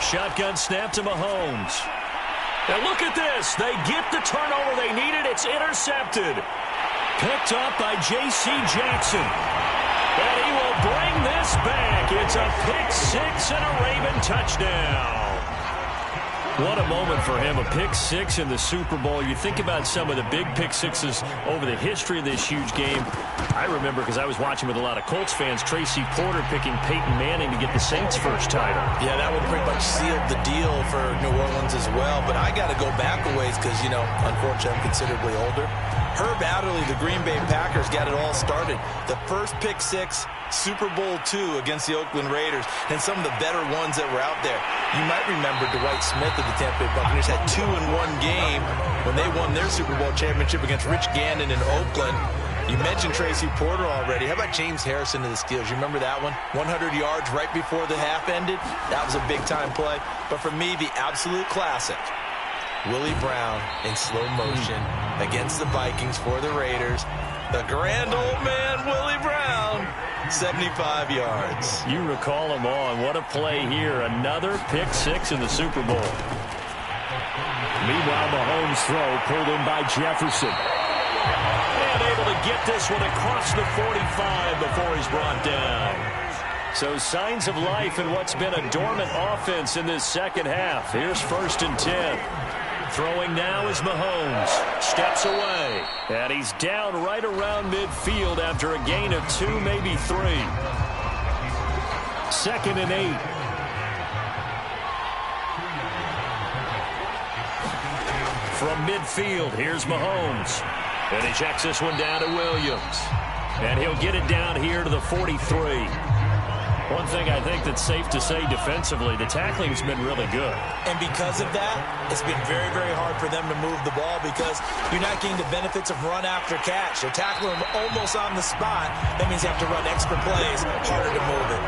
Shotgun snap to Mahomes. And look at this. They get the turnover they needed. It's intercepted. Picked up by J.C. Jackson. And he will bring this back. It's a pick-6 and a Raven touchdown. What a moment for him, a pick-6 in the Super Bowl. You think about some of the big pick-6s over the history of this huge game. I remember, because I was watching with a lot of Colts fans, Tracy Porter picking Peyton Manning to get the Saints' first title. Yeah, that one pretty much sealed the deal for New Orleans as well. But I got to go back a ways because, you know, unfortunately I'm considerably older. Herb Adderley, the Green Bay Packers, got it all started. The first pick six, Super Bowl II against the Oakland Raiders, and some of the better ones that were out there. You might remember Dwight Smith of the Tampa Bay Buccaneers had 2-in-1 game when they won their Super Bowl championship against Rich Gannon in Oakland. You mentioned Tracy Porter already. How about James Harrison of the Steelers? You remember that one? 100 yards right before the half ended? That was a big-time play. But for me, the absolute classic, Willie Brown in slow motion against the Vikings for the Raiders. The grand old man, Willie Brown, 75 yards. You recall them all, and what a play here. Another pick six in the Super Bowl. Meanwhile, Mahomes' throw pulled in by Jefferson. And able to get this one across the 45 before he's brought down. So signs of life in what's been a dormant offense in this second half. Here's 1st and 10. Throwing now is Mahomes. Steps away. And he's down right around midfield after a gain of 2, maybe 3. 2nd and 8. From midfield, here's Mahomes. And he checks this one down to Williams. And he'll get it down here to the 43. One thing I think that's safe to say defensively, the tackling's been really good. And because of that, it's been very, very hard for them to move the ball because you're not getting the benefits of run after catch. They're tackling them almost on the spot. That means you have to run extra plays, harder to move it.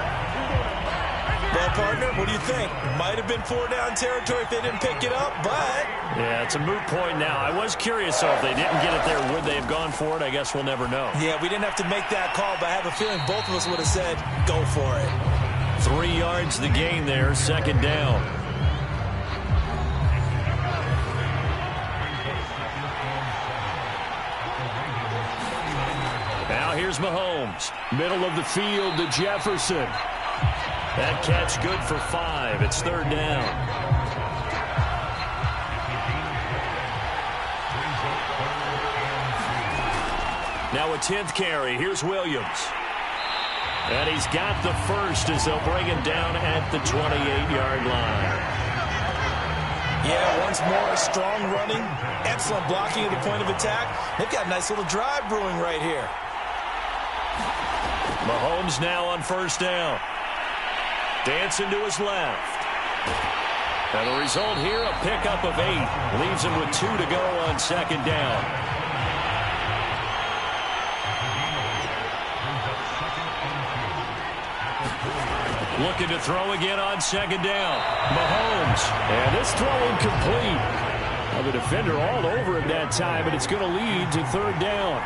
Well, partner, what do you think? Might have been 4-down territory if they didn't pick it up, but... Yeah, it's a moot point now. I was curious, so if they didn't get it there, would they have gone for it? I guess we'll never know. Yeah, we didn't have to make that call, but I have a feeling both of us would have said, go for it. 3 yards the gain there, 2nd down. Now here's Mahomes. Middle of the field to Jefferson. That catch good for 5. It's 3rd down. Now a 10th carry. Here's Williams. And he's got the first as they'll bring him down at the 28-yard line. Yeah, once more, strong running, excellent blocking at the point of attack. They've got a nice little drive brewing right here. Mahomes now on 1st down. Dancing to his left. And the result here, a pickup of 8. Leaves him with 2 to go on 2nd down. Looking to throw again on 2nd down. Mahomes. And this throw incomplete. Well, the defender all over him that time, but it's going to lead to 3rd down.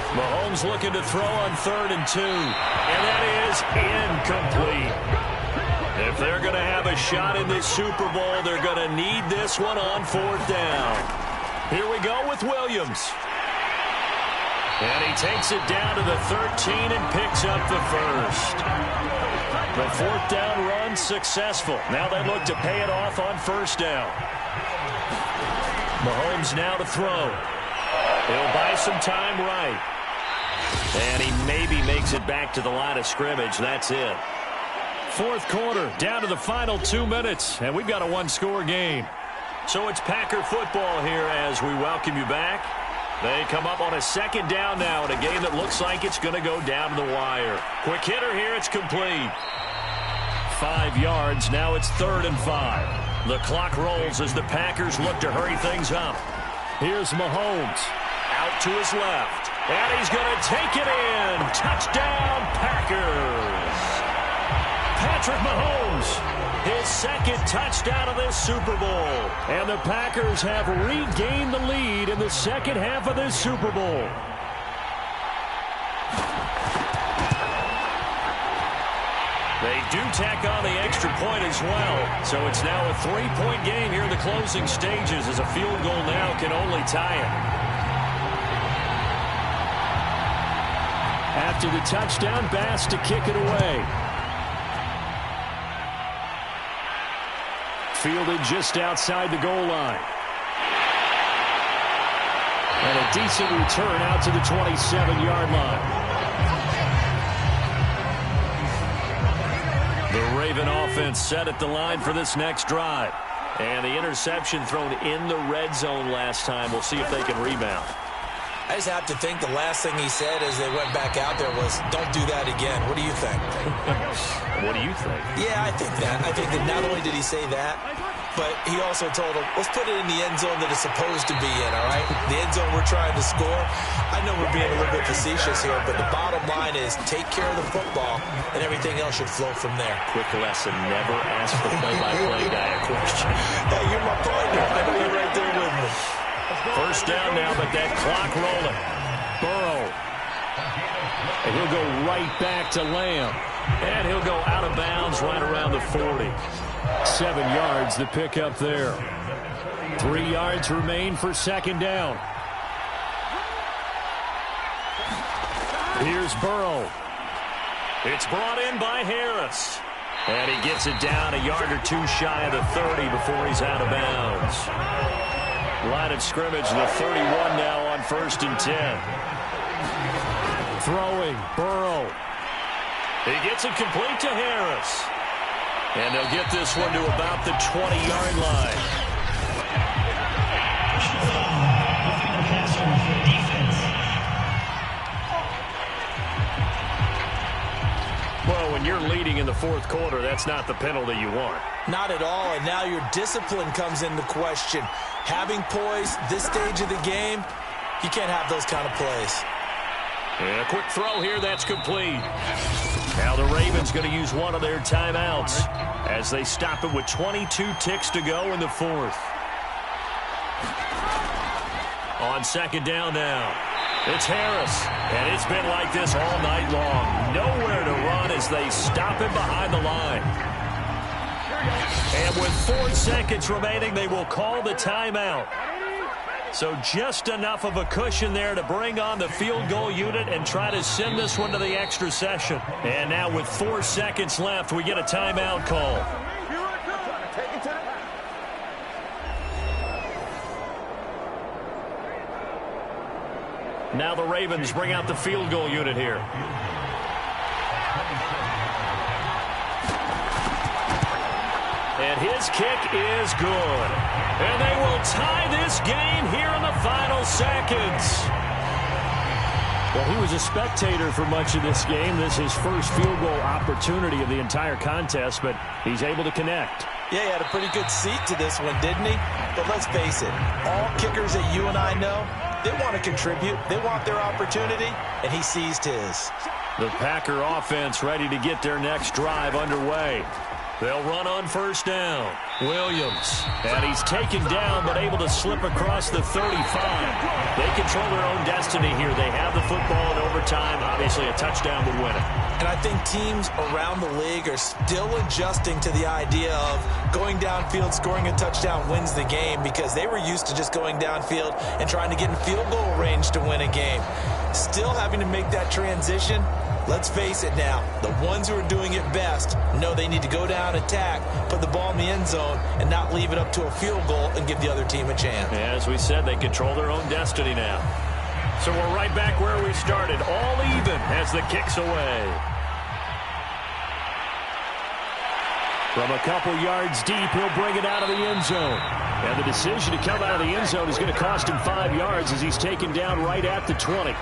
Mahomes looking to throw on 3rd and 2. And that is incomplete. If they're going to have a shot in this Super Bowl, they're going to need this one on 4th down. Here we go with Williams. And he takes it down to the 13 and picks up the first. The 4th down run successful. Now they look to pay it off on 1st down. Mahomes now to throw. He'll buy some time right. And he maybe makes it back to the line of scrimmage. That's it. 4th quarter, down to the final 2 minutes, and we've got a 1-score game. So it's Packer football here as we welcome you back. They come up on a 2nd down now in a game that looks like it's going to go down to the wire. Quick hitter here, it's complete. 5 yards, now it's 3rd and 5. The clock rolls as the Packers look to hurry things up. Here's Mahomes, out to his left. And he's going to take it in. Touchdown, Packers. Patrick Mahomes, his 2nd touchdown of this Super Bowl. And the Packers have regained the lead in the second half of this Super Bowl. They do tack on the extra point as well. So it's now a 3-point game here in the closing stages as a field goal now can only tie it. After the touchdown, Bass to kick it away. Fielded just outside the goal line. And a decent return out to the 27-yard line. The Raven offense set at the line for this next drive. And the interception thrown in the red zone last time. We'll see if they can rebound. I just have to think the last thing he said as they went back out there was, don't do that again. What do you think? What do you think? Yeah, I think that. I think that not only did he say that, but he also told him, let's put it in the end zone that it's supposed to be in, all right? The end zone we're trying to score. I know we're being a little bit facetious here, but the bottom line is take care of the football, and everything else should flow from there. Quick lesson, never ask the play-by-play guy a question. Hey, you're my partner. I know you're right there with me. First down now, but that clock rolling. Burrow. And he'll go right back to Lamb. And he'll go out of bounds right around the 40. 7 yards the pickup there. 3 yards remain for second down. Here's Burrow. It's brought in by Harris. And he gets it down a yard or two shy of the 30 before he's out of bounds. Line of scrimmage, the 31 now on 1st and 10. Throwing, Burrow. He gets it complete to Harris. And they'll get this one to about the 20-yard line. Well, when you're leading in the fourth quarter, that's not the penalty you want. Not at all, and now your discipline comes into question. Having poise this stage of the game, you can't have those kind of plays. And a quick throw here, that's complete. Now the Ravens going to use one of their timeouts as they stop it with 22 ticks to go in the fourth. On second down now, it's Harris, and it's been like this all night long. Nowhere to run as they stop him behind the line. And with 4 seconds remaining, they will call the timeout. So just enough of a cushion there to bring on the field goal unit and try to send this one to the extra session. And now with 4 seconds left, we get a timeout call. Now the Ravens bring out the field goal unit here. And his kick is good. And they will tie this game here in the final seconds. Well, he was a spectator for much of this game. This is his first field goal opportunity of the entire contest, but he's able to connect. Yeah, he had a pretty good seat to this one, didn't he? But let's face it, all kickers that you and I know, they want to contribute. They want their opportunity, and he seized his. The Packer offense ready to get their next drive underway. They'll run on first down. Williams. And he's taken down but able to slip across the 35. They control their own destiny here. They have the football in overtime. Obviously, a touchdown would win it. And I think teams around the league are still adjusting to the idea of going downfield, scoring a touchdown wins the game because they were used to just going downfield and trying to get in field goal range to win a game. Still having to make that transition. Let's face it now, the ones who are doing it best know they need to go down, attack, put the ball in the end zone, and not leave it up to a field goal and give the other team a chance. Yeah, as we said, they control their own destiny now. So we're right back where we started, all even as the kick's away. From a couple yards deep, he'll bring it out of the end zone. And the decision to come out of the end zone is going to cost him 5 yards as he's taken down right at the 20.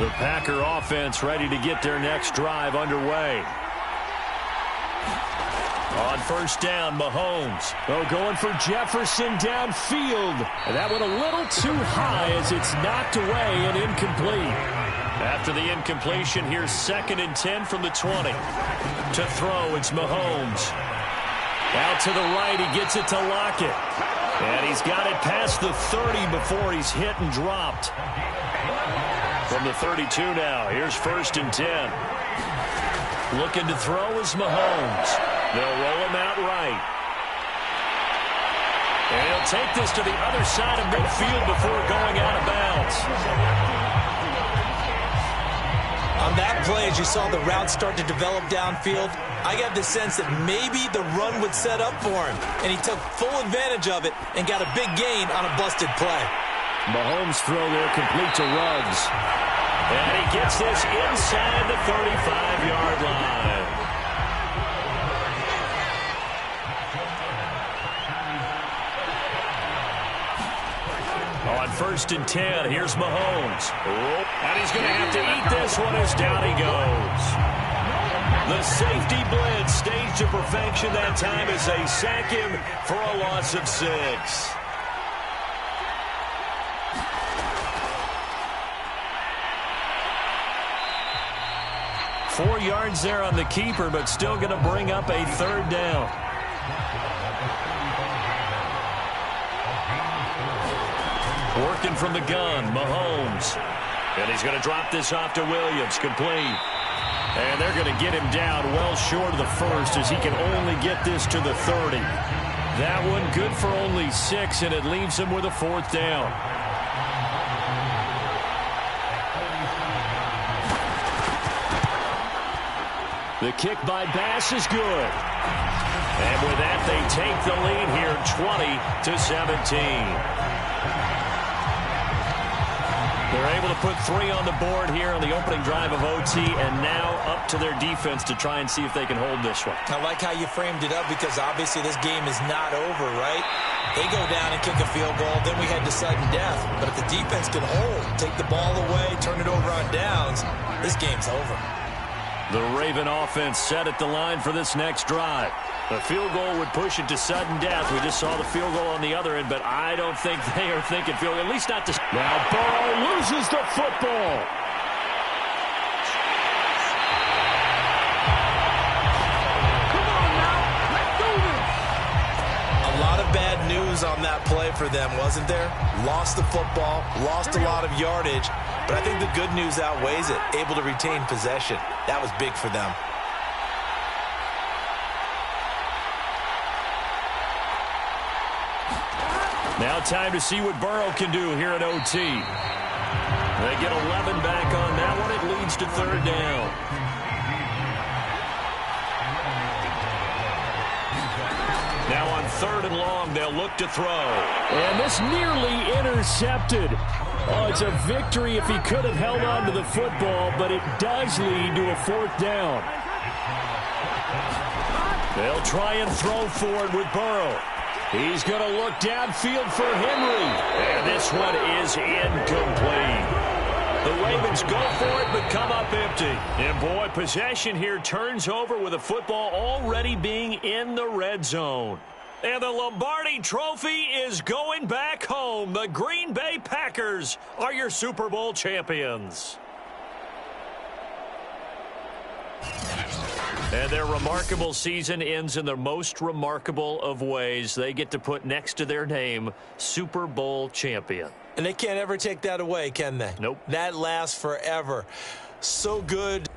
The Packer offense ready to get their next drive underway. On first down, Mahomes. Oh, going for Jefferson downfield. And that went a little too high as it's knocked away and incomplete. After the incompletion, here's 2nd and 10 from the 20. To throw, it's Mahomes. Out to the right, he gets it to Lockett. And he's got it past the 30 before he's hit and dropped. From the 32 now, here's 1st and 10. Looking to throw is Mahomes. They'll roll him out right. And he'll take this to the other side of midfield before going out of bounds. On that play, as you saw the route start to develop downfield, I got the sense that maybe the run would set up for him. And he took full advantage of it and got a big gain on a busted play. Mahomes' throw there complete to Ruggs. And he gets this inside the 35-yard line. On 1st and 10, here's Mahomes. And he's going to have to eat this one as down he goes. The safety blitz staged to perfection that time as they sack him for a loss of 6. 4 yards there on the keeper, but still going to bring up a 3rd down. Working from the gun, Mahomes. And he's going to drop this off to Williams, complete. And they're going to get him down well short of the 1st as he can only get this to the 30. That one good for only 6, and it leaves him with a 4th down. The kick by Bass is good. And with that, they take the lead here 20-17. They're able to put 3 on the board here on the opening drive of OT, and now up to their defense to try and see if they can hold this one. I like how you framed it up because obviously this game is not over, right? They go down and kick a field goal, then we head to sudden death. But if the defense can hold, take the ball away, turn it over on downs, this game's over. The Raven offense set at the line for this next drive. The field goal would push it to sudden death. We just saw the field goal on the other end, but I don't think they are thinking field goal, at least not this. Now Burrow loses the football. Come on now, let's do this. A lot of bad news on that play for them, wasn't there? Lost the football, lost a lot of yardage, but I think the good news outweighs it. Able to retain possession. That was big for them. Now time to see what Burrow can do here at OT. They get 11 back on that one. It leads to 3rd down. Now on 3rd and long, they'll look to throw. And this nearly intercepted. Oh, it's a victory if he could have held on to the football, but it does lead to a 4th down. They'll try and throw forward with Burrow. He's going to look downfield for Henry. And this one is incomplete. The Ravens go for it, but come up empty. And boy, possession here turns over with the football already being in the red zone. And the Lombardi Trophy is going back home. The Green Bay Packers are your Super Bowl champions. And their remarkable season ends in the most remarkable of ways. They get to put next to their name, Super Bowl champion. And they can't ever take that away, can they? Nope. That lasts forever. So good.